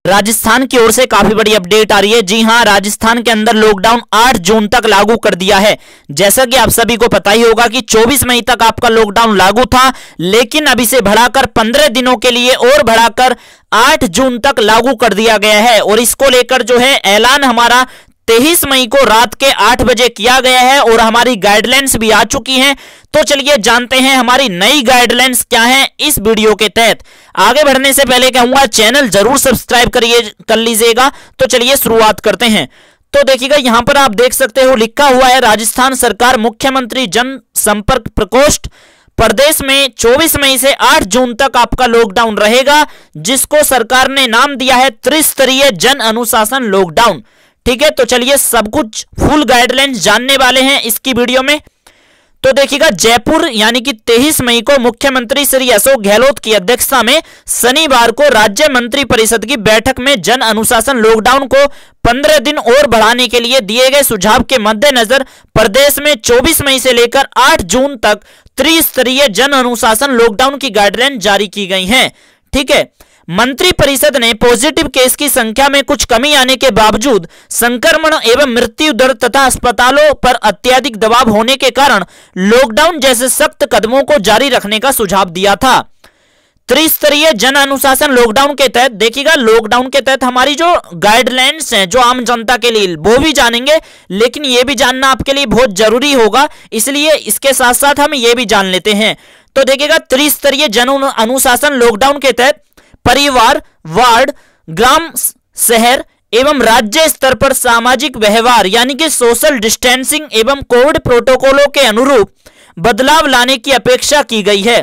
राजस्थान की ओर से काफी बड़ी अपडेट आ रही है। जी हां, राजस्थान के अंदर लॉकडाउन 8 जून तक लागू कर दिया है। जैसा कि आप सभी को पता ही होगा कि 24 मई तक आपका लॉकडाउन लागू था, लेकिन अब इसे बढ़ाकर 15 दिनों के लिए और बढ़ाकर 8 जून तक लागू कर दिया गया है। और इसको लेकर जो है ऐलान हमारा 23 मई को रात के 8 बजे किया गया है और हमारी गाइडलाइंस भी आ चुकी हैं। तो चलिए जानते हैं हमारी नई गाइडलाइंस क्या है इस वीडियो के तहत। आगे बढ़ने से पहले कहूंगा चैनल जरूर सब्सक्राइब कर लीजिएगा। तो चलिए शुरुआत करते हैं। तो देखिएगा यहां पर आप देख सकते हो लिखा हुआ है राजस्थान सरकार मुख्यमंत्री जन संपर्क प्रकोष्ठ, प्रदेश में 24 मई से 8 जून तक आपका लॉकडाउन रहेगा, जिसको सरकार ने नाम दिया है त्रिस्तरीय जन अनुशासन लॉकडाउन। ठीक है, तो चलिए सब कुछ फुल गाइडलाइंस जानने वाले हैं इसकी वीडियो में। तो देखिएगा जयपुर यानी कि 23 मई को मुख्यमंत्री श्री अशोक गहलोत की अध्यक्षता में शनिवार को राज्य मंत्री परिषद की बैठक में जन अनुशासन लॉकडाउन को 15 दिन और बढ़ाने के लिए दिए गए सुझाव के मद्देनजर प्रदेश में 24 मई से लेकर 8 जून तक त्रिस्तरीय जन अनुशासन लॉकडाउन की गाइडलाइन जारी की गई है। ठीक है, मंत्री परिषद ने पॉजिटिव केस की संख्या में कुछ कमी आने के बावजूद संक्रमण एवं मृत्यु दर तथा अस्पतालों पर अत्यधिक दबाव होने के कारण लॉकडाउन जैसे सख्त कदमों को जारी रखने का सुझाव दिया था। त्रिस्तरीय जन अनुशासन लॉकडाउन के तहत देखिएगा, लॉकडाउन के तहत हमारी जो गाइडलाइंस हैं जो आम जनता के लिए वो भी जानेंगे, लेकिन ये भी जानना आपके लिए बहुत जरूरी होगा, इसलिए इसके साथ साथ हम ये भी जान लेते हैं। तो देखिएगा त्रिस्तरीय जन अनुशासन लॉकडाउन के तहत परिवार, वार्ड, ग्राम, शहर एवं राज्य स्तर पर सामाजिक व्यवहार यानी कि सोशल डिस्टेंसिंग एवं कोविड प्रोटोकॉलों के अनुरूप बदलाव लाने की अपेक्षा की गई है।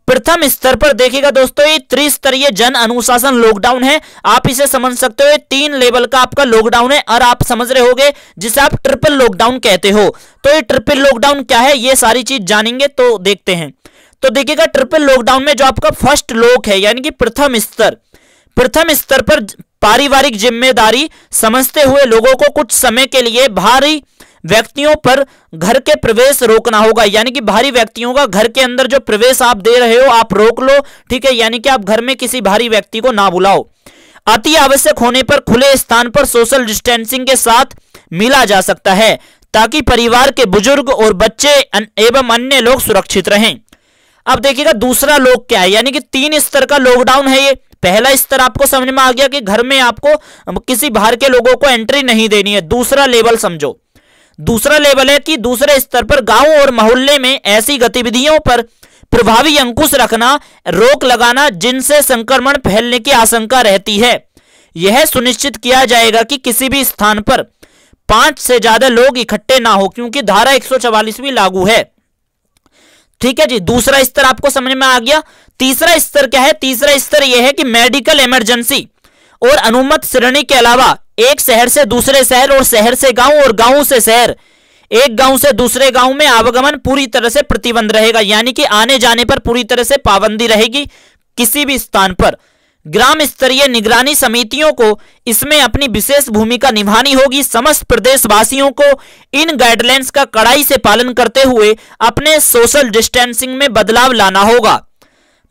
प्रथम स्तर पर देखिएगा दोस्तों, ये त्रिस्तरीय जन अनुशासन लॉकडाउन है। आप इसे समझ सकते हो 3 लेवल का आपका लॉकडाउन है, और आप समझ रहे होगे जिसे आप ट्रिपल लॉकडाउन कहते हो। तो ये ट्रिपल लॉकडाउन क्या है, ये सारी चीज जानेंगे, तो देखते हैं। तो देखिएगा ट्रिपल लॉकडाउन में जो आपका फर्स्ट लॉक है यानी कि प्रथम स्तर पर पारिवारिक जिम्मेदारी समझते हुए लोगों को कुछ समय के लिए भारी व्यक्तियों पर घर के प्रवेश रोकना होगा। यानी कि भारी व्यक्तियों का घर के अंदर जो प्रवेश आप दे रहे हो आप रोक लो। ठीक है, यानी कि आप घर में किसी भारी व्यक्ति को ना बुलाओ। अति आवश्यक होने पर खुले स्थान पर सोशल डिस्टेंसिंग के साथ मिला जा सकता है, ताकि परिवार के बुजुर्ग और बच्चे एवं अन्य लोग सुरक्षित रहें। अब देखिएगा दूसरा लॉक क्या है, यानी कि 3 स्तर का लॉकडाउन है ये। पहला स्तर आपको समझ में आ गया कि घर में आपको किसी बाहर के लोगों को एंट्री नहीं देनी है। दूसरा लेवल समझो, दूसरा लेवल है कि दूसरे स्तर पर गांव और मोहल्ले में ऐसी गतिविधियों पर प्रभावी अंकुश रखना, रोक लगाना जिनसे संक्रमण फैलने की आशंका रहती है। यह सुनिश्चित किया जाएगा कि किसी भी स्थान पर 5 से ज्यादा लोग इकट्ठे ना हो, क्योंकि धारा 144 भी लागू है। ठीक है जी, दूसरा स्तर आपको समझ में आ गया। तीसरा स्तर क्या है, तीसरा स्तर यह है कि मेडिकल इमरजेंसी और अनुमत श्रेणी के अलावा एक शहर से दूसरे शहर और शहर से गांव और गांव से शहर, एक गांव से दूसरे गांव में आवागमन पूरी तरह से प्रतिबंध रहेगा। यानी कि आने जाने पर पूरी तरह से पाबंदी रहेगी किसी भी स्थान पर। ग्राम स्तरीय निगरानी समितियों को इसमें अपनी विशेष भूमिका निभानी होगी। समस्त प्रदेशवासियों को इन गाइडलाइंस का कड़ाई से पालन करते हुए अपने सोशल डिस्टेंसिंग में बदलाव लाना होगा।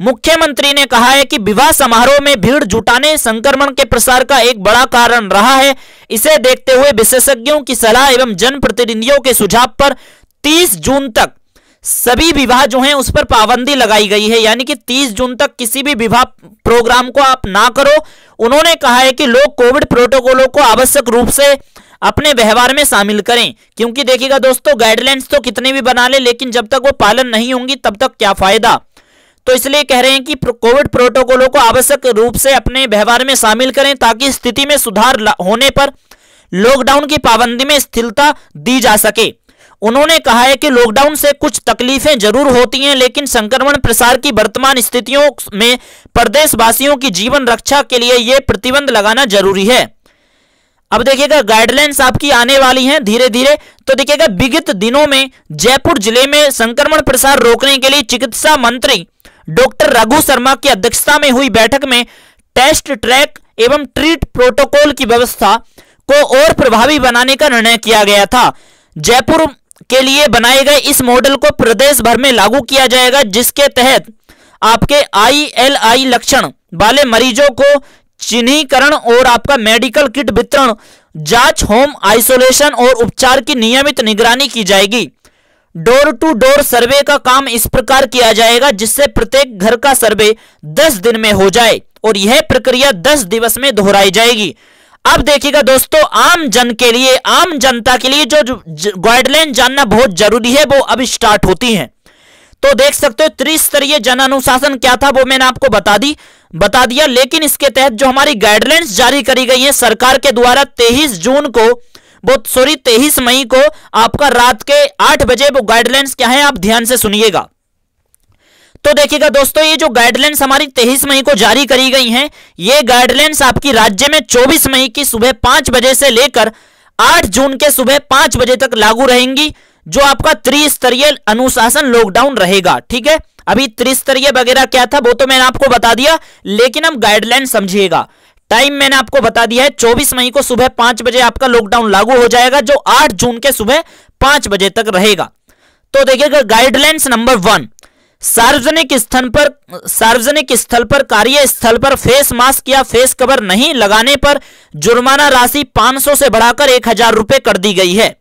मुख्यमंत्री ने कहा है कि विवाह समारोह में भीड़ जुटाने संक्रमण के प्रसार का एक बड़ा कारण रहा है। इसे देखते हुए विशेषज्ञों की सलाह एवं जनप्रतिनिधियों के सुझाव पर 30 जून तक सभी विवाह जो हैं उस पर पाबंदी लगाई गई है। यानी कि 30 जून तक किसी भी विवाह प्रोग्राम को आप ना करो। उन्होंने कहा है कि लोग कोविड प्रोटोकॉलों को आवश्यक रूप से अपने व्यवहार में शामिल करें, क्योंकि देखिएगा दोस्तों गाइडलाइंस तो कितने भी बना ले, लेकिन जब तक वो पालन नहीं होंगी तब तक क्या फायदा। तो इसलिए कह रहे हैं कि कोविड प्रोटोकॉलों को आवश्यक रूप से अपने व्यवहार में शामिल करें, ताकि स्थिति में सुधार होने पर लॉकडाउन की पाबंदी में स्थिरता दी जा सके। उन्होंने कहा है कि लॉकडाउन से कुछ तकलीफें जरूर होती हैं, लेकिन संक्रमण प्रसार की वर्तमान स्थितियों में प्रदेशवासियों की जीवन रक्षा के लिए यह प्रतिबंध लगाना जरूरी है। अब देखिएगा गाइडलाइंस आपकी आने वाली हैं धीरे धीरे। तो देखिएगा विगत दिनों में जयपुर जिले में संक्रमण प्रसार रोकने के लिए चिकित्सा मंत्री डॉक्टर रघु शर्मा की अध्यक्षता में हुई बैठक में टेस्ट, ट्रैक एवं ट्रीट प्रोटोकॉल की व्यवस्था को और प्रभावी बनाने का निर्णय किया गया था। जयपुर के लिए बनाए गए इस मॉडल को प्रदेश भर में लागू किया जाएगा, जिसके तहत आपके ILI लक्षण वाले मरीजों को चिन्हीकरण और आपका मेडिकल किट वितरण, जांच, होम आइसोलेशन और उपचार की नियमित निगरानी की जाएगी। डोर टू डोर सर्वे का काम इस प्रकार किया जाएगा जिससे प्रत्येक घर का सर्वे 10 दिन में हो जाए और यह प्रक्रिया 10 दिवस में दोहराई जाएगी। अब देखिएगा दोस्तों, आम जन के लिए, आम जनता के लिए जो गाइडलाइन जानना बहुत जरूरी है वो अब स्टार्ट होती हैं। तो देख सकते हो त्रिस्तरीय जन अनुशासन क्या था वो मैंने आपको बता दिया, लेकिन इसके तहत जो हमारी गाइडलाइंस जारी करी गई है सरकार के द्वारा 23 मई को आपका रात के 8 बजे वो गाइडलाइंस क्या है आप ध्यान से सुनिएगा। तो देखिएगा दोस्तों, ये जो गाइडलाइंस हमारी 23 मई को जारी करी गई हैं, ये गाइडलाइंस आपकी राज्य में 24 मई की सुबह 5 बजे से लेकर 8 जून के सुबह 5 बजे तक लागू रहेंगी, जो आपका त्रिस्तरीय अनुशासन लॉकडाउन रहेगा। ठीक है, अभी त्रिस्तरीय वगैरह क्या था वो तो मैंने आपको बता दिया, लेकिन अब गाइडलाइन समझिएगा। टाइम मैंने आपको बता दिया है, 24 मई को सुबह 5 बजे आपका लॉकडाउन लागू हो जाएगा, जो 8 जून के सुबह 5 बजे तक रहेगा। तो देखिएगा गाइडलाइंस नंबर 1, सार्वजनिक स्थल पर कार्यस्थल पर फेस मास्क या फेस कवर नहीं लगाने पर जुर्माना राशि 500 से बढ़ाकर 1000 रुपए कर दी गई है।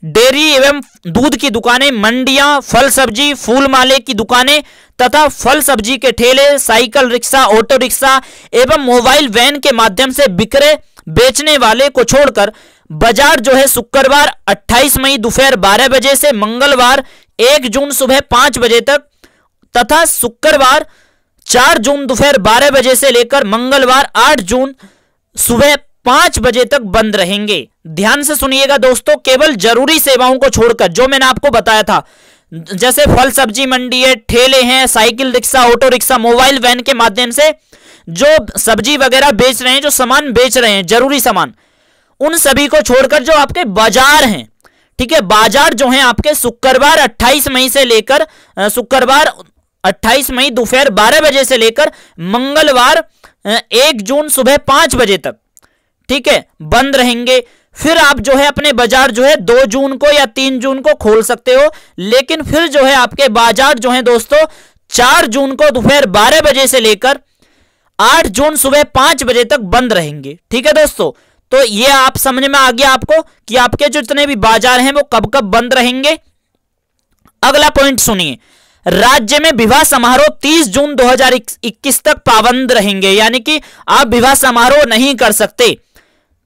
डेयरी एवं दूध की दुकानें, मंडियां, फल सब्जी, फूल माले की दुकानें तथा फल सब्जी के ठेले, साइकिल रिक्शा, ऑटो रिक्शा एवं मोबाइल वैन के माध्यम से बिक्रे बेचने वाले को छोड़कर बाजार जो है शुक्रवार 28 मई दोपहर 12 बजे से मंगलवार 1 जून सुबह 5 बजे तक तथा शुक्रवार 4 जून दोपहर 12 बजे से लेकर मंगलवार 8 जून सुबह 5 बजे तक बंद रहेंगे। ध्यान से सुनिएगा दोस्तों, केवल जरूरी सेवाओं को छोड़कर जो मैंने आपको बताया था, जैसे फल सब्जी मंडी है, ठेले हैं, cycle rickshaw, auto rickshaw, mobile van के माध्यम से जो सब्जी वगैरह बेच रहे हैं, जो सामान बेच रहे हैं, जरूरी सामान, उन सभी को छोड़कर जो आपके बाजार हैं, ठीक है, बाजार जो हैं आपके शुक्रवार 28 मई से लेकर शुक्रवार 28 मई दोपहर 12 बजे से लेकर मंगलवार 1 जून सुबह 5 बजे तक, ठीक है, बंद रहेंगे। फिर आप जो है अपने बाजार जो है 2 जून को या 3 जून को खोल सकते हो, लेकिन फिर जो है आपके बाजार जो है दोस्तों 4 जून को दोपहर 12 बजे से लेकर 8 जून सुबह 5 बजे तक बंद रहेंगे। ठीक है दोस्तों, तो ये आप समझ में आ गया आपको कि आपके जितने भी बाजार हैं वो कब कब बंद रहेंगे। अगला पॉइंट सुनिए, राज्य में विवाह समारोह 30 जून 2021 तक पाबंद रहेंगे, यानी कि आप विवाह समारोह नहीं कर सकते।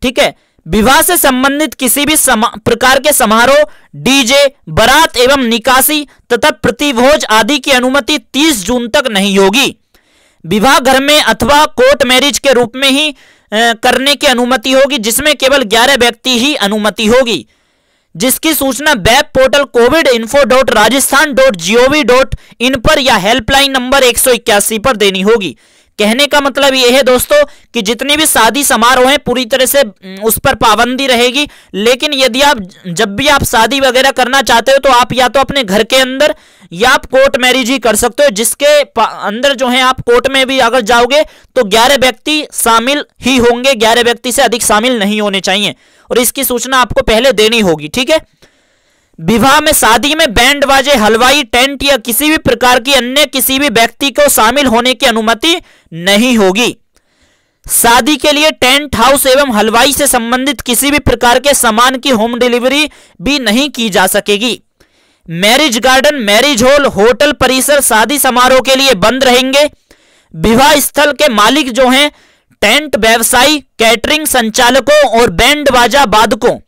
ठीक है, विवाह से संबंधित किसी भी प्रकार के समारोह, डीजे, बारात एवं निकासी तथा प्रतिभोज आदि की अनुमति 30 जून तक नहीं होगी। विवाह घर में अथवा कोर्ट मैरिज के रूप में ही करने की अनुमति होगी, जिसमें केवल 11 व्यक्ति ही अनुमति होगी, जिसकी सूचना वेब पोर्टल covid.rajasthan.gov.in पर या हेल्पलाइन नंबर 181 पर देनी होगी। कहने का मतलब यह है दोस्तों कि जितनी भी शादी समारोह हैं पूरी तरह से उस पर पाबंदी रहेगी, लेकिन यदि आप जब भी आप शादी वगैरह करना चाहते हो तो आप या तो अपने घर के अंदर या आप कोर्ट मैरिज ही कर सकते हो, जिसके अंदर जो है आप कोर्ट में भी अगर जाओगे तो 11 व्यक्ति शामिल ही होंगे, 11 व्यक्ति से अधिक शामिल नहीं होने चाहिए और इसकी सूचना आपको पहले देनी होगी। ठीक है, विवाह में, शादी में बैंड बाजे, हलवाई, टेंट या किसी भी प्रकार की अन्य किसी भी व्यक्ति को शामिल होने की अनुमति नहीं होगी। शादी के लिए टेंट हाउस एवं हलवाई से संबंधित किसी भी प्रकार के सामान की होम डिलीवरी भी नहीं की जा सकेगी। Marriage garden, marriage hall, hotel परिसर शादी समारोह के लिए बंद रहेंगे। विवाह स्थल के मालिक जो हैं, टेंट व्यवसायी, कैटरिंग संचालकों और बैंड बाजा वादकों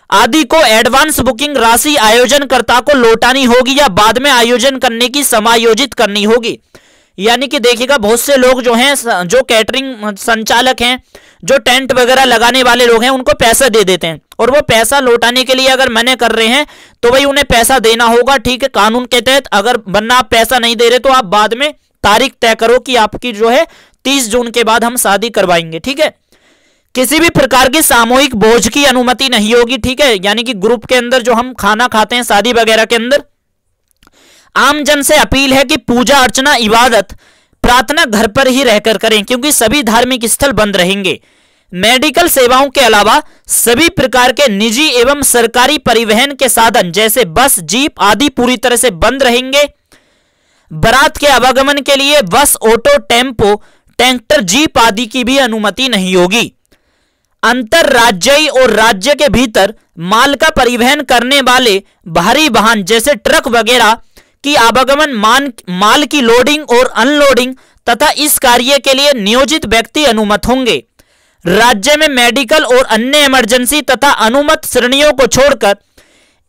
आदि को एडवांस बुकिंग राशि आयोजनकर्ता को लौटानी होगी या बाद में आयोजन करने की समायोजित करनी होगी। यानी कि देखिएगा बहुत से लोग जो हैं, जो कैटरिंग संचालक हैं, जो टेंट वगैरह लगाने वाले लोग हैं, उनको पैसा दे देते हैं और वो पैसा लौटाने के लिए अगर मना कर रहे हैं तो भाई उन्हें पैसा देना होगा। ठीक है, कानून के तहत अगर वरना आप पैसा नहीं दे रहे तो आप बाद में तारीख तय करो कि आपकी जो है 30 जून के बाद हम शादी करवाएंगे। ठीक है, किसी भी प्रकार की सामूहिक भोज की अनुमति नहीं होगी। ठीक है, यानी कि ग्रुप के अंदर जो हम खाना खाते हैं शादी वगैरह के अंदर। आम जन से अपील है कि पूजा अर्चना, इबादत, प्रार्थना घर पर ही रहकर करें, क्योंकि सभी धार्मिक स्थल बंद रहेंगे। मेडिकल सेवाओं के अलावा सभी प्रकार के निजी एवं सरकारी परिवहन के साधन जैसे बस, जीप आदि पूरी तरह से बंद रहेंगे। बारात के आवागमन के लिए बस, ऑटो, टेम्पो, ट्रैक्टर, जीप आदि की भी अनुमति नहीं होगी। अंतरराज्यीय और राज्य के भीतर माल का परिवहन करने वाले भारी वाहन जैसे ट्रक वगैरह की आवागमन, माल की लोडिंग और अनलोडिंग तथा इस कार्य के लिए नियोजित व्यक्ति अनुमत होंगे। राज्य में मेडिकल और अन्य इमरजेंसी तथा अनुमत श्रेणियों को छोड़कर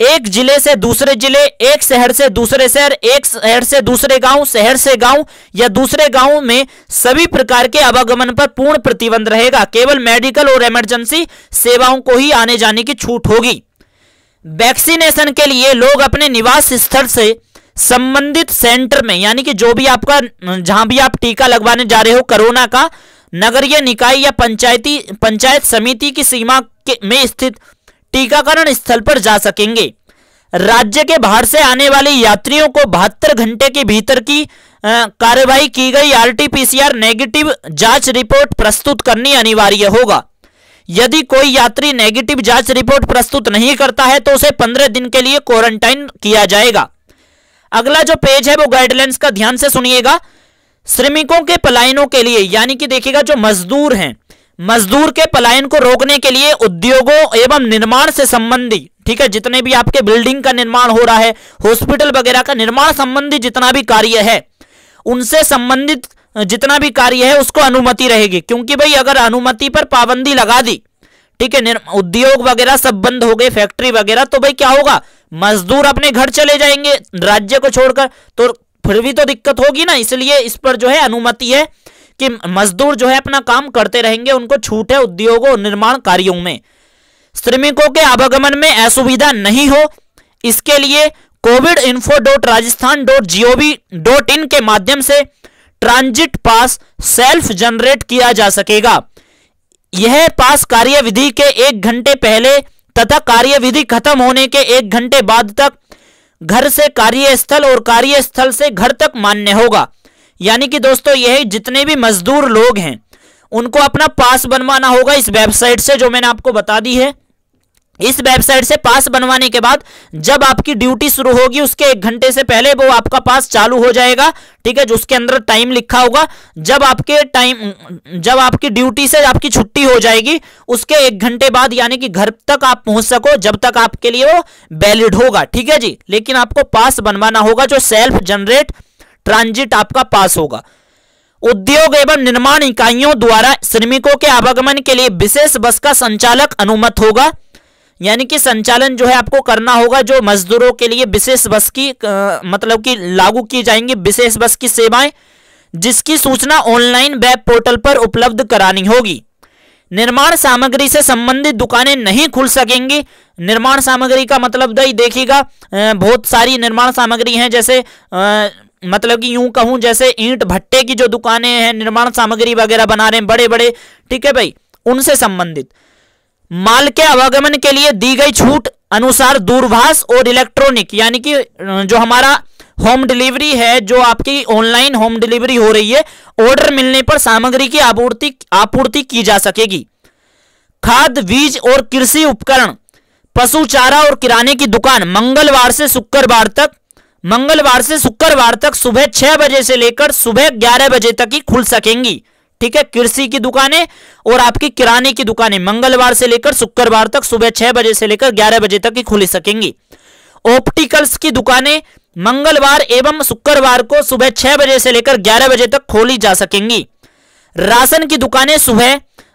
एक जिले से दूसरे जिले, एक शहर से दूसरे शहर, एक शहर से दूसरे गांव, शहर से गांव या दूसरे गांव में सभी प्रकार के आवागमन पर पूर्ण प्रतिबंध रहेगा। केवल मेडिकल और इमरजेंसी सेवाओं को ही आने जाने की छूट होगी। वैक्सीनेशन के लिए लोग अपने निवास स्थल से संबंधित सेंटर में, यानी कि जो भी आपका, जहां भी आप टीका लगवाने जा रहे हो कोरोना का, नगरीय निकाय या पंचायत समिति की सीमा में स्थित टीकाकरण स्थल पर जा सकेंगे। राज्य के बाहर से आने वाले यात्रियों को 72 घंटे के भीतर की कार्रवाई की गई RT-PCR नेगेटिव जांच रिपोर्ट प्रस्तुत करनी अनिवार्य होगा। यदि कोई यात्री नेगेटिव जांच रिपोर्ट प्रस्तुत नहीं करता है तो उसे 15 दिन के लिए क्वारंटाइन किया जाएगा। अगला जो पेज है वो गाइडलाइंस का ध्यान से सुनिएगा। श्रमिकों के पलायनों के लिए, यानी कि देखिएगा जो मजदूर हैं, मजदूर के पलायन को रोकने के लिए उद्योगों एवं निर्माण से संबंधी, ठीक है, जितने भी आपके बिल्डिंग का निर्माण हो रहा है, हॉस्पिटल वगैरह का निर्माण संबंधी जितना भी कार्य है, उनसे संबंधित जितना भी कार्य है उसको अनुमति रहेगी। क्योंकि भाई अगर अनुमति पर पाबंदी लगा दी, ठीक है, उद्योग वगैरह सब बंद हो गए, फैक्ट्री वगैरह, तो भाई क्या होगा, मजदूर अपने घर चले जाएंगे राज्य को छोड़कर, तो फिर भी तो दिक्कत होगी ना। इसलिए इस पर जो है अनुमति है कि मजदूर जो है अपना काम करते रहेंगे, उनको छूट है उद्योगों और निर्माण कार्यों में। श्रमिकों के आवागमन में असुविधा नहीं हो, इसके लिए covidinfo.rajasthan.gov.in के माध्यम से ट्रांजिट पास सेल्फ जनरेट किया जा सकेगा। यह पास कार्यविधि के 1 घंटे पहले तथा कार्यविधि खत्म होने के 1 घंटे बाद तक घर से कार्यस्थल और कार्यस्थल से घर तक मान्य होगा। यानी कि दोस्तों यह जितने भी मजदूर लोग हैं उनको अपना पास बनवाना होगा इस वेबसाइट से, जो मैंने आपको बता दी है। इस वेबसाइट से पास बनवाने के बाद जब आपकी ड्यूटी शुरू होगी उसके 1 घंटे से पहले वो आपका पास चालू हो जाएगा, ठीक है, जो उसके अंदर टाइम लिखा होगा। जब आपकी ड्यूटी से आपकी छुट्टी हो जाएगी उसके 1 घंटे बाद, यानी कि घर तक आप पहुंच सको, जब तक आपके लिए वो वैलिड होगा, ठीक है जी। लेकिन आपको पास बनवाना होगा जो सेल्फ जनरेट ट्रांजिट आपका पास होगा। उद्योग एवं निर्माण इकाइयों द्वारा श्रमिकों के आवागमन के लिए विशेष बस का संचालक अनुमत होगा। यानी कि संचालन जो है आपको करना होगा जो मजदूरों के लिए विशेष बस की मतलब कि लागू की जाएंगी विशेष बस की सेवाएं, जिसकी सूचना ऑनलाइन वेब पोर्टल पर उपलब्ध करानी होगी। निर्माण सामग्री से संबंधित दुकानें नहीं खुल सकेंगी। निर्माण सामग्री का मतलब देखिएगा बहुत सारी निर्माण सामग्री हैं, जैसे मतलब कि यूं कहूं जैसे ईंट भट्टे की जो दुकानें हैं, निर्माण सामग्री वगैरह बना रहे हैं बड़े बड़े, ठीक है भाई, उनसे संबंधित। माल के आवागमन के लिए दी गई छूट अनुसार दूरभाष और इलेक्ट्रॉनिक, यानी कि जो हमारा होम डिलीवरी है, जो आपकी ऑनलाइन होम डिलीवरी हो रही है, ऑर्डर मिलने पर सामग्री की आपूर्ति की जा सकेगी। खाद, बीज और कृषि उपकरण, पशु चारा और किराने की दुकान मंगलवार से शुक्रवार तक सुबह 6 बजे से लेकर सुबह 11 बजे तक ही खुल सकेंगी, ठीक है। कृषि की दुकानें और आपकी किराने की दुकानें मंगलवार से लेकर शुक्रवार तक सुबह 6 बजे से लेकर 11 बजे तक ही खुल सकेंगी। ऑप्टिकल्स की दुकानें मंगलवार एवं शुक्रवार को सुबह 6 बजे से लेकर 11 बजे तक खोली जा सकेंगी। राशन की दुकानें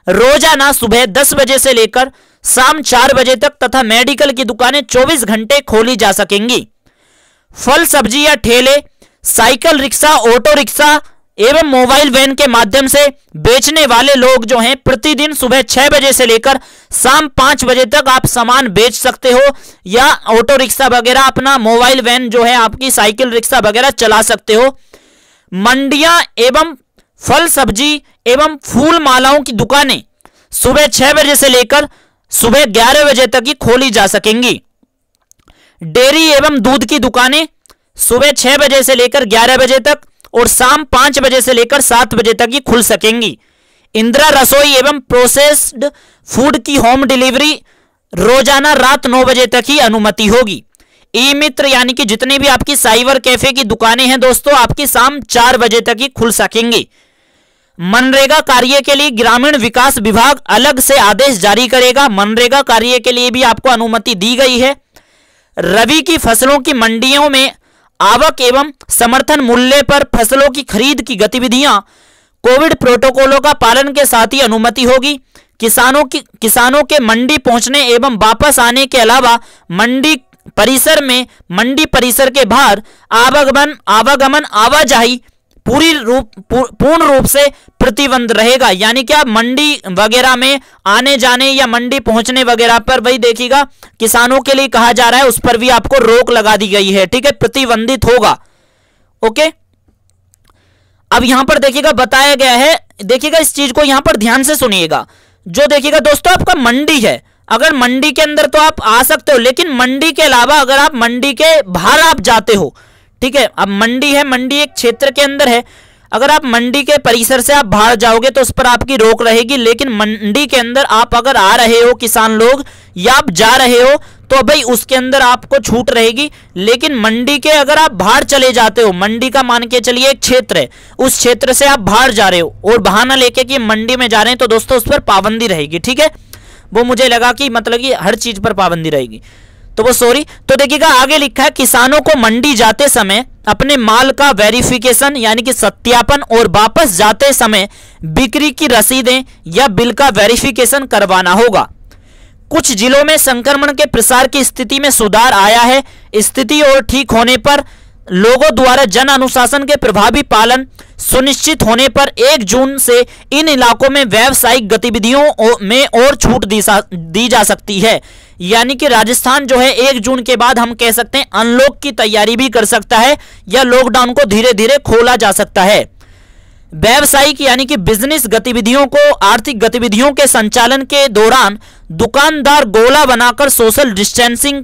रोजाना सुबह 10 बजे से लेकर शाम 4 बजे तक तथा मेडिकल की दुकानें 24 घंटे खोली जा सकेंगी। फल, सब्जी या ठेले, साइकिल रिक्शा, ऑटो रिक्शा एवं मोबाइल वैन के माध्यम से बेचने वाले लोग जो हैं प्रतिदिन सुबह 6 बजे से लेकर शाम 5 बजे तक आप सामान बेच सकते हो, या ऑटो रिक्शा वगैरह अपना मोबाइल वैन जो है आपकी साइकिल रिक्शा वगैरह चला सकते हो। मंडियां एवं फल, सब्जी एवं फूल मालाओं की दुकानें सुबह 6 बजे से लेकर सुबह 11 बजे तक ही खोली जा सकेंगी। डेयरी एवं दूध की दुकानें सुबह 6 बजे से लेकर 11 बजे तक और शाम 5 बजे से लेकर 7 बजे तक ही खुल सकेंगी। इंदिरा रसोई एवं प्रोसेस्ड फूड की होम डिलीवरी रोजाना रात 9 बजे तक ही अनुमति होगी। ई मित्र यानी कि जितने भी आपकी साइबर कैफे की दुकानें हैं दोस्तों, आपकी शाम 4 बजे तक ही खुल सकेंगी। मनरेगा कार्य के लिए ग्रामीण विकास विभाग अलग से आदेश जारी करेगा। मनरेगा कार्य के लिए भी आपको अनुमति दी गई है। रबी की फसलों की मंडियों में आवक एवं समर्थन मूल्य पर फसलों की खरीद की गतिविधियां कोविड प्रोटोकॉलों का पालन के साथ ही अनुमति होगी। किसानों के मंडी पहुंचने एवं वापस आने के अलावा मंडी परिसर के बाहर आवागमन आवाजाही पूर्ण रूप से प्रतिबंध रहेगा। यानी कि आप मंडी वगैरह में आने जाने या मंडी पहुंचने वगैरह पर वही देखिएगा, किसानों के लिए कहा जा रहा है, उस पर भी आपको रोक लगा दी गई है। ठीक है, प्रतिबंधित होगा। ओके, अब यहां पर देखिएगा बताया गया है, देखिएगा इस चीज को यहां पर ध्यान से सुनिएगा। जो देखिएगा दोस्तों आपका मंडी है, अगर मंडी के अंदर तो आप आ सकते हो, लेकिन मंडी के अलावा अगर आप मंडी के बाहर आप जाते हो, ठीक है, अब मंडी है, मंडी एक क्षेत्र के अंदर है, अगर आप मंडी के परिसर से आप बाहर जाओगे तो उस पर आपकी रोक रहेगी। लेकिन मंडी के अंदर आप अगर आ रहे हो किसान लोग या आप जा रहे हो तो भाई उसके अंदर आपको छूट रहेगी। लेकिन मंडी के अगर आप बाहर चले जाते हो, मंडी का मान के चलिए एक क्षेत्र है, उस क्षेत्र से आप बाहर जा रहे हो और बहाना लेके कि मंडी में जा रहे हैं, तो दोस्तों उस पर पाबंदी रहेगी। ठीक है, वो मुझे लगा कि मतलब कि हर चीज पर पाबंदी रहेगी, तो वो सॉरी। तो देखिएगा आगे लिखा है, किसानों को मंडी जाते समय अपने माल का वेरिफिकेशन यानी कि सत्यापन और वापस जाते समय बिक्री की रसीदें या बिल का वेरिफिकेशन करवाना होगा। कुछ जिलों में संक्रमण के प्रसार की स्थिति में सुधार आया है। स्थिति और ठीक होने पर लोगों द्वारा जन अनुशासन के प्रभावी पालन सुनिश्चित होने पर 1 जून से इन इलाकों में व्यावसायिक गतिविधियों में और छूट दी जा सकती है। यानी कि राजस्थान जो है 1 जून के बाद हम कह सकते हैं अनलॉक की तैयारी भी कर सकता है या लॉकडाउन को धीरे धीरे खोला जा सकता है। व्यावसायिक यानी कि बिजनेस गतिविधियों को आर्थिक गतिविधियों के संचालन के दौरान दुकानदार गोला बनाकर सोशल डिस्टेंसिंग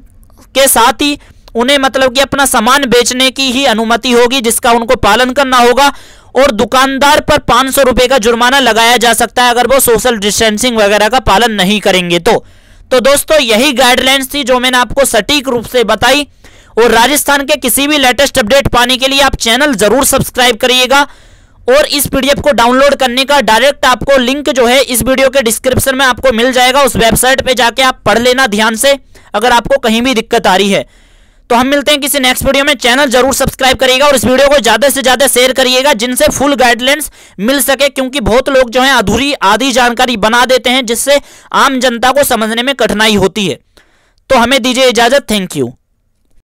के साथ ही उन्हें मतलब कि अपना सामान बेचने की ही अनुमति होगी, जिसका उनको पालन करना होगा। और दुकानदार पर 500 रुपए का जुर्माना लगाया जा सकता है अगर वो सोशल डिस्टेंसिंग वगैरह का पालन नहीं करेंगे तो दोस्तों यही गाइडलाइंस थी जो मैंने आपको सटीक रूप से बताई। और राजस्थान के किसी भी लेटेस्ट अपडेट पाने के लिए आप चैनल जरूर सब्सक्राइब करिएगा। और इस पीडीएफ को डाउनलोड करने का डायरेक्ट आपको लिंक जो है इस वीडियो के डिस्क्रिप्शन में आपको मिल जाएगा। उस वेबसाइट पे जाके आप पढ़ लेना ध्यान से अगर आपको कहीं भी दिक्कत आ रही है। तो हम मिलते हैं किसी नेक्स्ट वीडियो में। चैनल जरूर सब्सक्राइब करिएगा और इस वीडियो को ज्यादा से ज्यादा शेयर करिएगा जिनसे फुल गाइडलाइंस मिल सके, क्योंकि बहुत लोग जो है अधूरी आधी जानकारी बना देते हैं जिससे आम जनता को समझने में कठिनाई होती है। तो हमें दीजिए इजाजत। Thank you.